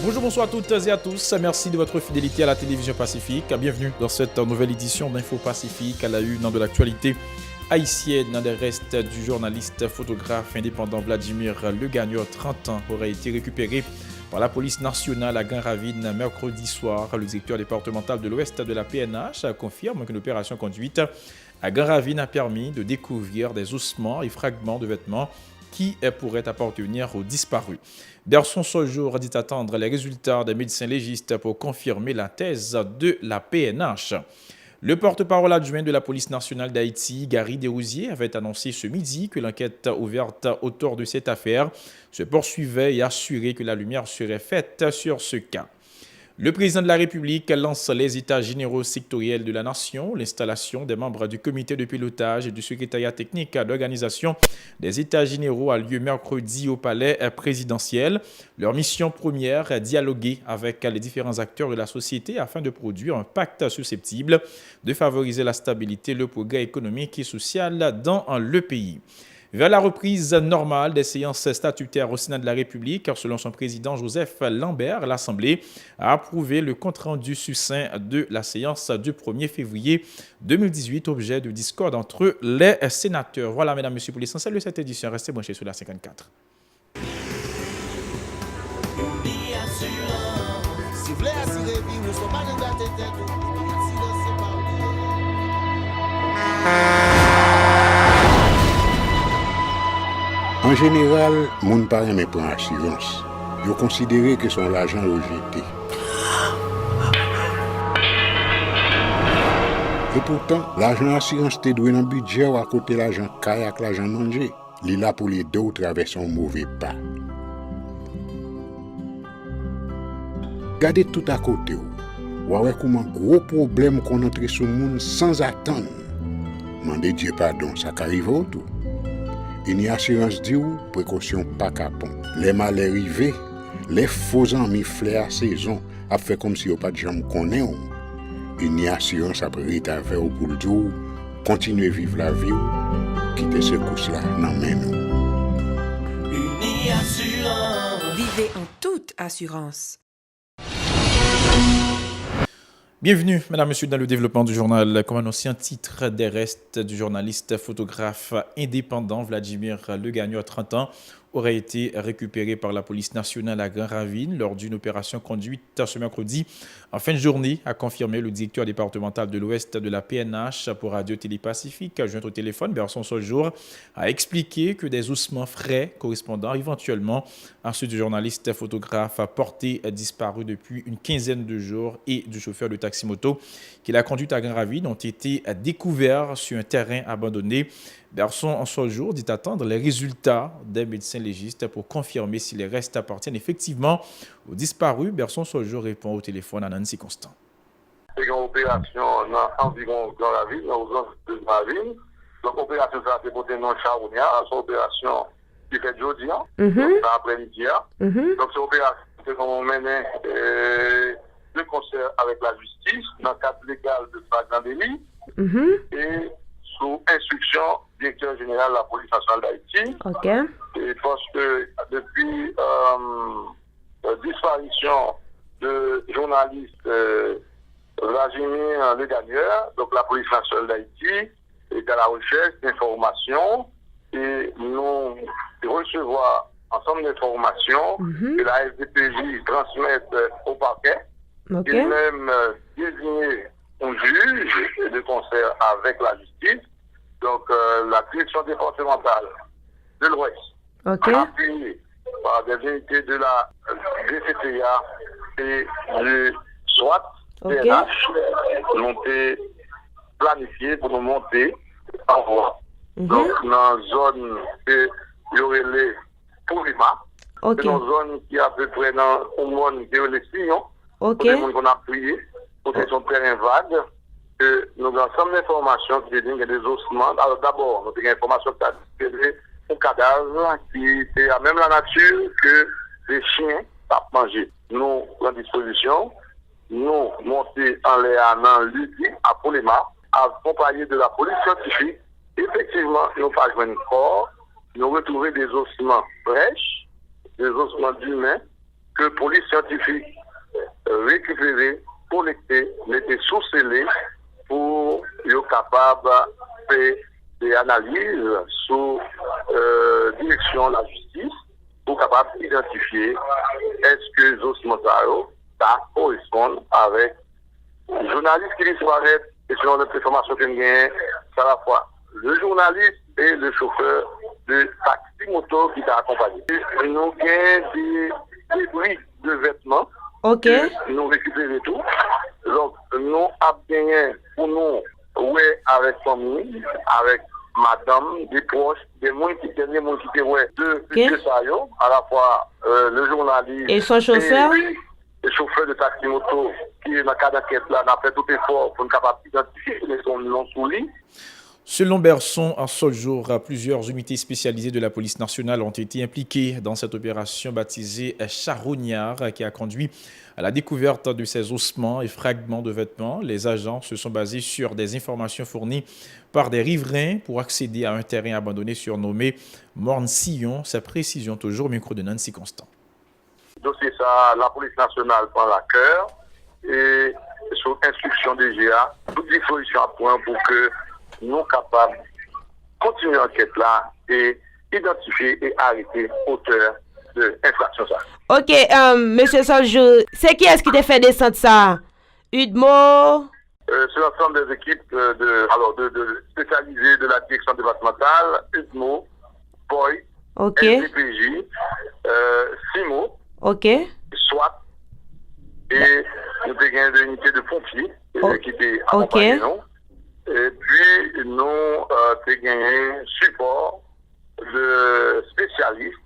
Bonjour, bonsoir à toutes et à tous. Merci de votre fidélité à la télévision Pacifique. Bienvenue dans cette nouvelle édition d'Info Pacifique à la une de l'actualité haïtienne. Dans le reste du journaliste photographe indépendant Vladimir Legagnon, 30 ans, aurait été récupéré par la police nationale à Grand-Ravine mercredi soir. Le directeur départemental de l'Ouest de la PNH confirme qu'une opération conduite à Grand-Ravine a permis de découvrir des ossements et fragments de vêtements qui pourraient appartenir aux disparus. Berson Sojour dit attendre les résultats des médecins légistes pour confirmer la thèse de la PNH. Le porte-parole adjoint de la police nationale d'Haïti, Gary Desrosiers, avait annoncé ce midi que l'enquête ouverte autour de cette affaire se poursuivait et assuré que la lumière serait faite sur ce cas. Le président de la République lance les états généraux sectoriels de la nation. L'installation des membres du comité de pilotage et du secrétariat technique d'organisation des états généraux a lieu mercredi au palais présidentiel. Leur mission première, dialoguer avec les différents acteurs de la société afin de produire un pacte susceptible de favoriser la stabilité, le progrès économique et social dans le pays. Vers la reprise normale des séances statutaires au Sénat de la République, selon son président Joseph Lambert, l'Assemblée a approuvé le compte-rendu succinct de la séance du 1er février 2018, objet de discorde entre les sénateurs. Voilà, mesdames, messieurs, pour l'essentiel de cette édition. Restez branchés sur la 54. En général, moun pa reme pran assurance. Yo considéré que son l'argent rejeté. Et pourtant, l'argent assurance te doué dans budget ou à côté l'argent kayak l'argent manger. Li là pour les deux traverser un mauvais pas. Gardez tout à côté ou. Ouais comme un gros problème qu'on entre sur monde sans attendre. Mandez Dieu pardon, ça qu'arrive autour. Une assurance dit ou précaution pas capon. Les mal arrivés, les faux amis flair saison a fait comme si on pas de jambe connaît. Une assurance après rita vers ou pour dire continuer vivre la vie quitter ce course là nan men nous. Uni Assurance. Vivez en toute assurance. Bienvenue, mesdames, messieurs, dans le développement du journal. Comme annoncé, un titre des restes du journaliste photographe indépendant Vladimir Legagnon, 30 ans, aurait été récupéré par la police nationale à Grand-Ravine lors d'une opération conduite ce mercredi en fin de journée, a confirmé le directeur départemental de l'Ouest de la PNH pour Radio-Télé Pacifique, joint au téléphone, Berson Sojour, a expliqué que des ossements frais correspondant éventuellement à ceux du journaliste photographe porté disparu depuis une quinzaine de jours et du chauffeur de taxi-moto qui l'a conduit à Grand-Ravine ont été découverts sur un terrain abandonné. Berson Sojour dit attendre les résultats des médecins légistes pour confirmer si les restes appartiennent effectivement aux disparus. Berson Sojour répond au téléphone à Nancy Constant. C'est une opération dans environ Grand-Ravine, dans zone de Grand-Ravine. Donc, l'opération, ça a été portée dans Charounia, c'est une opération qui fait jeudi, après-midi. Donc, c'est une opération qu'on mène de concert avec la justice, dans le cadre légal de flagrant délit, et sous instruction du directeur général de la police nationale d'Haïti. Et parce que depuis la disparition de journaliste Vladimir Legagnon, donc la police nationale d'Haïti est à la recherche d'informations et nous recevons ensemble d'informations que la FDPJ transmette au parquet et même désigner un juge de concert avec la justice. Donc la direction départementale de l'Ouest, appuyée par des unités de la DCTA et du SWAT, PNH, l'ont été planifiés pour nous monter en voie. Donc dans une zone que il y aurait les Poulima, c'est une zone qui est à peu près dans le monde qui est les Signons, pour les gens qu'on a appuyé, pour que son terrain vague. Nous avons ensemble d'informations qui disent qu'il y a des ossements. Alors d'abord, nous avons des informations qui ont un cadavre qui était à même la nature que les chiens ont mangé. Nous, en disposition, nous monter en l'air dans l'UTI à Poulema, accompagné de la police scientifique. Effectivement, nous pas joué un corps, nous retrouvons des ossements fraîches, des ossements d'humains, que la police scientifique récupérer, collecter, mettre sous scellé pour être capable de faire des analyses sous direction de la justice pour capable d'identifier est-ce que Zosman ça correspond avec le journaliste qui disparaît et selon les informations que nous avons, c'est à la fois le journaliste et le chauffeur de taxi moto qui t'a accompagné. Nous avons des débris de vêtements. Ok. Nous récupérons tout. Donc, nous avons gagné pour nous, ouais, avec famille, avec madame, des proches, des gens qui étaient de ça, à la fois le journaliste et son chauffeur. Le chauffeur de taxi moto qui est dans le cas d'enquête là, n'a fait tout effort pour être capable d'identifier les noms sous lit. Selon Berson, à ce jour, plusieurs unités spécialisées de la police nationale ont été impliquées dans cette opération baptisée Charognard qui a conduit à la découverte de ces ossements et fragments de vêtements. Les agents se sont basés sur des informations fournies par des riverains pour accéder à un terrain abandonné surnommé Morne-Sillon. Ces précisions toujours au micro de Nancy Constant. Dossier ça, la police nationale prend la cœur et sur instruction des GA, toutes les solutions à point pour que nous soyons capables de continuer l'enquête là et identifier et arrêter l'auteur de l'infraction. Ok, monsieur Saljou, c'est qui est-ce qui t'a fait descendre ça? Udmo? C'est l'ensemble des équipes de spécialisées de la direction départementale, Udmo, Boy, NPJ, Simo, SWAT, et nous avons une unité de pompiers qui étaient accompagnés nous. Et puis, nous avons gagné support de spécialistes,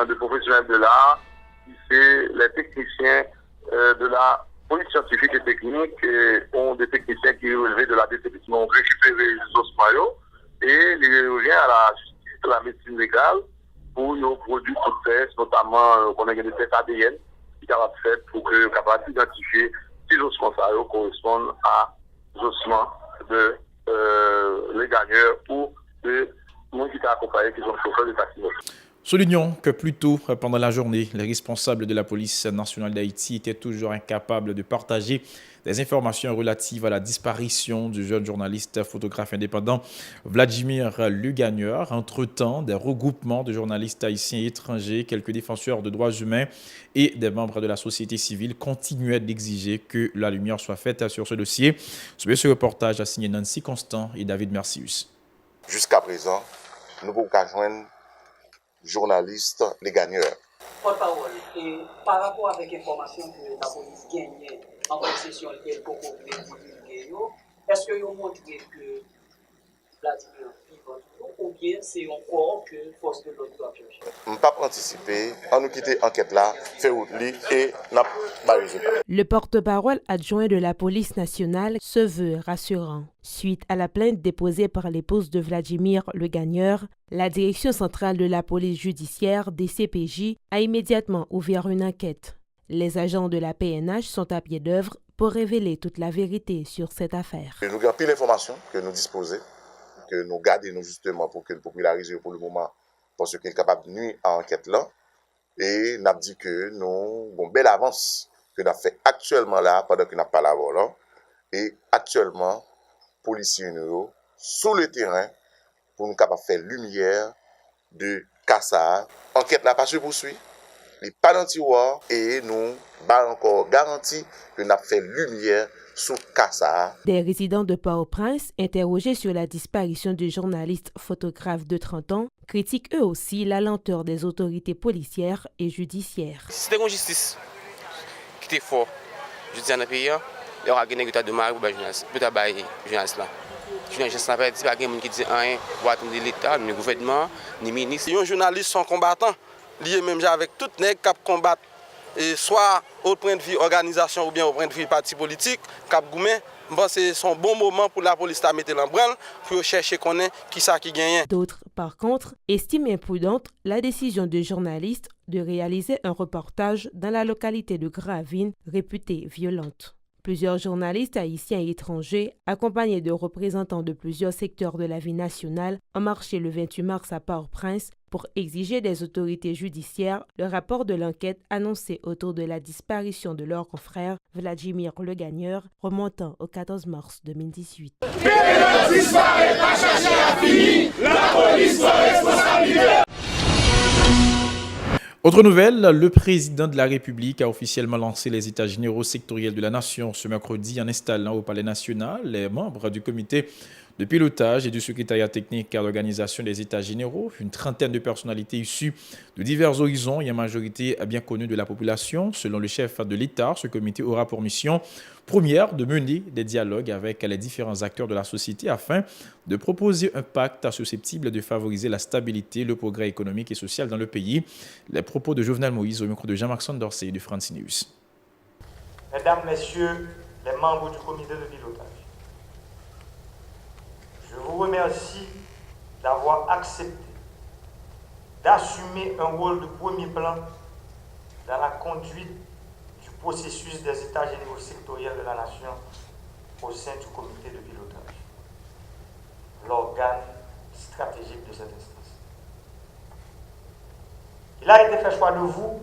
de professionnels de l'art, qui sont les techniciens de la police scientifique et technique, et ont des techniciens qui relevaient de la DTP, qui ont récupéré les ossements et les revient à la justice, de la médecine légale, pour nos produits toutes tests, notamment qu'on a des tests ADN, qui sont faits pour que nous capables d'identifier si les ossements correspondent à les ossements de les gagneurs ou de gens qui t'ont accompagné, qui sont chauffeurs de taxi. Soulignons que plus tôt pendant la journée, les responsables de la police nationale d'Haïti étaient toujours incapables de partager des informations relatives à la disparition du jeune journaliste photographe indépendant Vladimir Lugagneur. Entre-temps, des regroupements de journalistes haïtiens et étrangers, quelques défenseurs de droits humains et des membres de la société civile continuaient d'exiger que la lumière soit faite sur ce dossier. Ce reportage a signé Nancy Constant et David Mercius. Jusqu'à présent, nous pouvons joindre journalistes les gagneurs. Porte-parole, et par rapport avec l'information que la police gagne en possession de Coco Vladimir, est-ce que vous montrez que Vladimir vit ou bien c'est encore que force de l'autre doit chercher? Je ne peux pas anticiper, on nous quitte l'enquête là, fait route et n'a pas résultat. Le porte-parole adjoint de la police nationale se veut rassurant. Suite à la plainte déposée par l'épouse de Vladimir Lugagneur, la direction centrale de la police judiciaire, DCPJ, a immédiatement ouvert une enquête. Les agents de la PNH sont à pied d'œuvre pour révéler toute la vérité sur cette affaire. Nous avons pris l'information que nous disposons, que nous gardons justement pour que nous popularisions pour le moment, parce qu'il est capable de nuire à l'enquête là. Et nous avons dit que nous avons une belle avance que nous avons fait actuellement là, pendant que nous n'avons pas la voie. Et actuellement, policiers nous sous le terrain pour nous capables de faire lumière de Kassar. L'enquête n'a pas se poursuit. Il n'est pas dans le tiroir et nous avons encore garanti que nous avons fait lumière sur Kassar. Des résidents de Port-au-Prince, interrogés sur la disparition du journaliste photographe de 30 ans, critiquent eux aussi la lenteur des autorités policières et judiciaires. C'était une justice qui était forte. Je dis dans le pays, il y aura un état de marque pour les journalistes. Peut-être les journalistes là. Les journalistes ne savent pas qui dit rien, ni l'État, ni le gouvernement, ni le ministre. Les journalistes sont combattants, liés même avec tout les gens qui combattent. Et soit au point de vue organisation ou bien au point de vue parti politique, Cap Goumé, c'est son bon moment pour la police à mettre l'embranle pour chercher qui ça qui gagne. D'autres, par contre, estiment imprudente la décision de journalistes de réaliser un reportage dans la localité de Gravine, réputée violente. Plusieurs journalistes haïtiens et étrangers, accompagnés de représentants de plusieurs secteurs de la vie nationale, ont marché le 28 mars à Port-au-Prince pour exiger des autorités judiciaires le rapport de l'enquête annoncé autour de la disparition de leur confrère Vladimir Le Gagneur, remontant au 14 mars 2018. Autre nouvelle, le président de la République a officiellement lancé les états généraux sectoriels de la nation ce mercredi en installant au Palais national les membres du comité de pilotage et du secrétariat technique à l'organisation des états généraux, une trentaine de personnalités issues de divers horizons et en majorité bien connues de la population. Selon le chef de l'État, ce comité aura pour mission première de mener des dialogues avec les différents acteurs de la société afin de proposer un pacte susceptible de favoriser la stabilité, le progrès économique et social dans le pays. Les propos de Jovenel Moïse au micro de Jean-Marc Sandorsé et de France News. Mesdames, Messieurs, les membres du comité de pilotage, je vous remercie d'avoir accepté d'assumer un rôle de premier plan dans la conduite du processus des états généraux sectoriels de la nation au sein du comité de pilotage, l'organe stratégique de cette instance. Il a été fait choix de vous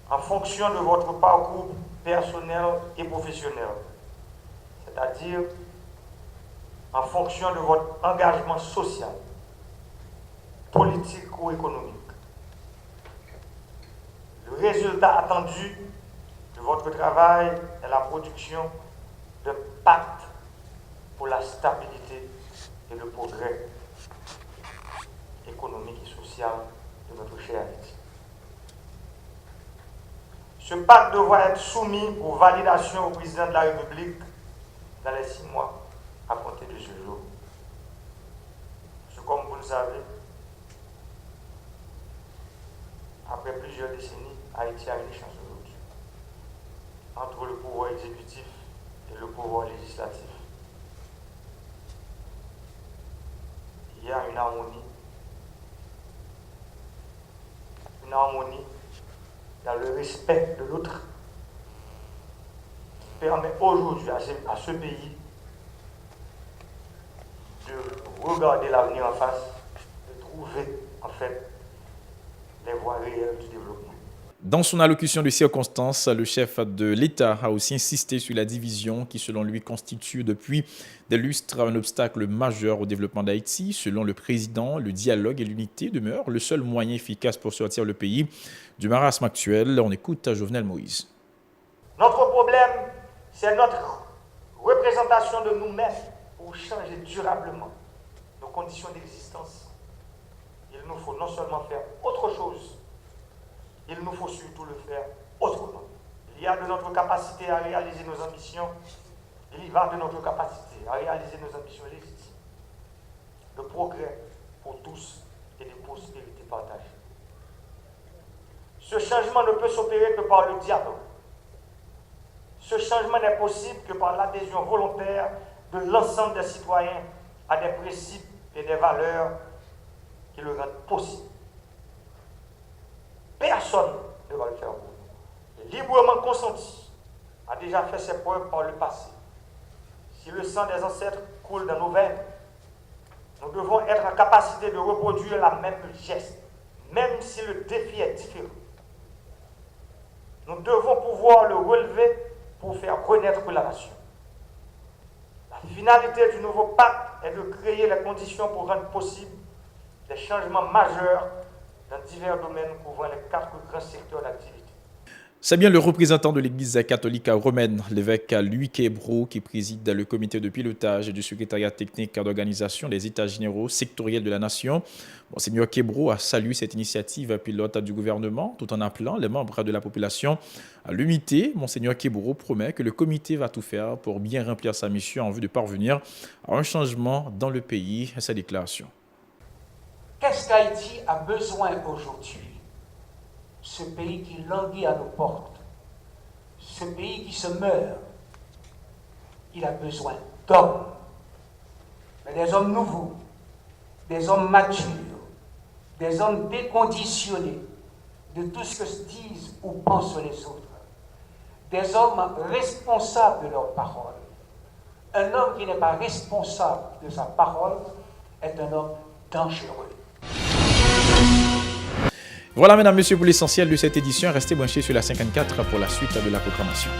en fonction de votre parcours personnel et professionnel, c'est-à-dire en fonction de votre engagement social, politique ou économique. Le résultat attendu de votre travail est la production d'un pacte pour la stabilité et le progrès économique et social de notre cher Haïti. Ce pacte devra être soumis pour validation au président de la République dans les 6 mois à compter de ce jour. Comme vous le savez, après plusieurs décennies, Haïti a une chance aujourd'hui. Entre le pouvoir exécutif et le pouvoir législatif, il y a une harmonie dans le respect de l'autre qui permet aujourd'hui à ce pays de regarder l'avenir en face, de trouver en fait les voies réelles du développement. Dans son allocution de circonstance, le chef de l'État a aussi insisté sur la division qui, selon lui, constitue depuis des lustres un obstacle majeur au développement d'Haïti. Selon le président, le dialogue et l'unité demeurent le seul moyen efficace pour sortir le pays du marasme actuel. On écoute Jovenel Moïse. Notre problème, c'est notre représentation de nous-mêmes pour changer durablement nos conditions d'existence. Il nous faut non seulement faire autre chose, il nous faut surtout le faire autrement. Il y a de notre capacité à réaliser nos ambitions, il y va de notre capacité à réaliser nos ambitions légitimes, de progrès pour tous et de prospérité partagée. Ce changement ne peut s'opérer que par le dialogue. Ce changement n'est possible que par l'adhésion volontaire de l'ensemble des citoyens à des principes et des valeurs qui le rendent possible. Personne ne va le faire pour nous. Le librement consenti a déjà fait ses preuves par le passé. Si le sang des ancêtres coule dans nos veines, nous devons être en capacité de reproduire la même geste, même si le défi est différent. Nous devons pouvoir le relever pour faire renaître la nation. La finalité du nouveau pacte est de créer les conditions pour rendre possible des changements majeurs dans divers domaines couvrant les 4 grands secteurs d'activité. C'est bien le représentant de l'Église catholique romaine, l'évêque Louis Québro, qui préside le comité de pilotage et du secrétariat technique d'organisation des états généraux sectoriels de la nation. Monseigneur Québro a salué cette initiative pilote du gouvernement tout en appelant les membres de la population à l'unité. Monseigneur Québro promet que le comité va tout faire pour bien remplir sa mission en vue de parvenir à un changement dans le pays. Sa déclaration. Qu'est-ce qu'Haïti a besoin aujourd'hui? Ce pays qui languit à nos portes, ce pays qui se meurt, il a besoin d'hommes, mais des hommes nouveaux, des hommes matures, des hommes déconditionnés de tout ce que se disent ou pensent les autres, des hommes responsables de leurs paroles. Un homme qui n'est pas responsable de sa parole est un homme dangereux. Voilà, mesdames, messieurs, pour l'essentiel de cette édition. Restez branchés sur la 54 pour la suite de la programmation.